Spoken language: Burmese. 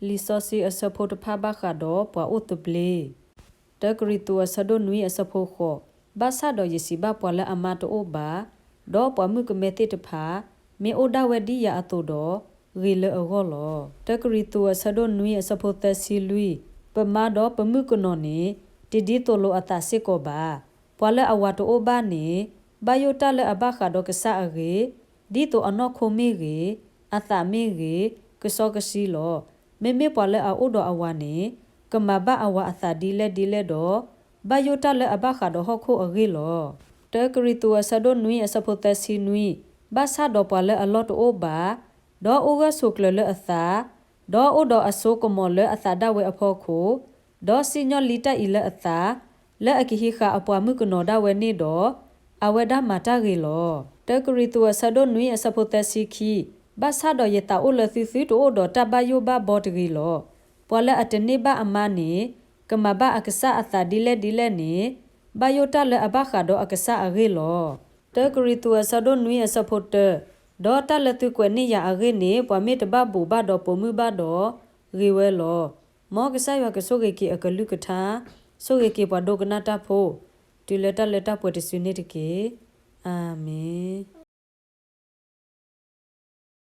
လီဆောစီအစဖို့တဖာဘခါတော့ပွာဥတပလေတကရီတူအစဒိုနွီအစဖို့ခောဘာသာတော့ယစီဘပွာလအမတိုဘာတော့ပွာမှုကမဲတိတဖာမေအိုဒါဝဒီယာအတူတော့ရီလအဂောလောတကရီတူအစဒိုနွီအစဖို့တစီလူပမာတော့ပမှုကနော်နေတီဒီတိုလိုအတာစစ်ကောပါပွာလအဝါတိုဘာနေဘယိုတာလအဘခါတော့ကစားအေဒီတိုအနော်ခိုမီရေအတာမီရေကစောကစီလောမေမေပွာလအိုဒအဝါနေကမဘအဝါအသာဒီလက်တော့ဘယိုတာလအဘခါတော့ဟခိုအေလောတကရီတူအစဒိုနွီအစဖို့တစီနွီဘာသာတော့ပွာလအလော့တိုဘာဒေါ်အိုဂဆုကလလအသာဒေါ်အိုဒေါ်အဆိုကမောလအသာဒဝဲအဖို့ခိုဒေါ်စီညောလီတာအီလအသာလက်အကိဟိခအပွားမှုကနော်ဒဝဲနေတော့အဝဲဒါမာတာရေလောတကရီတူအစဒိုနွီအစဖို့တစီခီဘာသာတော့ယတာအိုလသီသီတိုဒေါ်တဘယိုဘဘော့တဂီလောပွာလအတနေဘအမနီကမဘအကဆာအသာဒီလက်နေဘယိုတာလအဘခါတော့အကဆာအဂေလောတကရီတူအစဒိုနွီအစဖို့တဒေါ်တလတုကွနေရအဂေနေပွာမေတဘဘူဘတော့ပုံမှုဘတော့ရီဝဲလောမောကဆာယကဆိုကေကီအကလူကထာဆိုကေကီပွာဒိုကနာတာဖိုဒီလက်တာပွေတစနေတကေအာမင်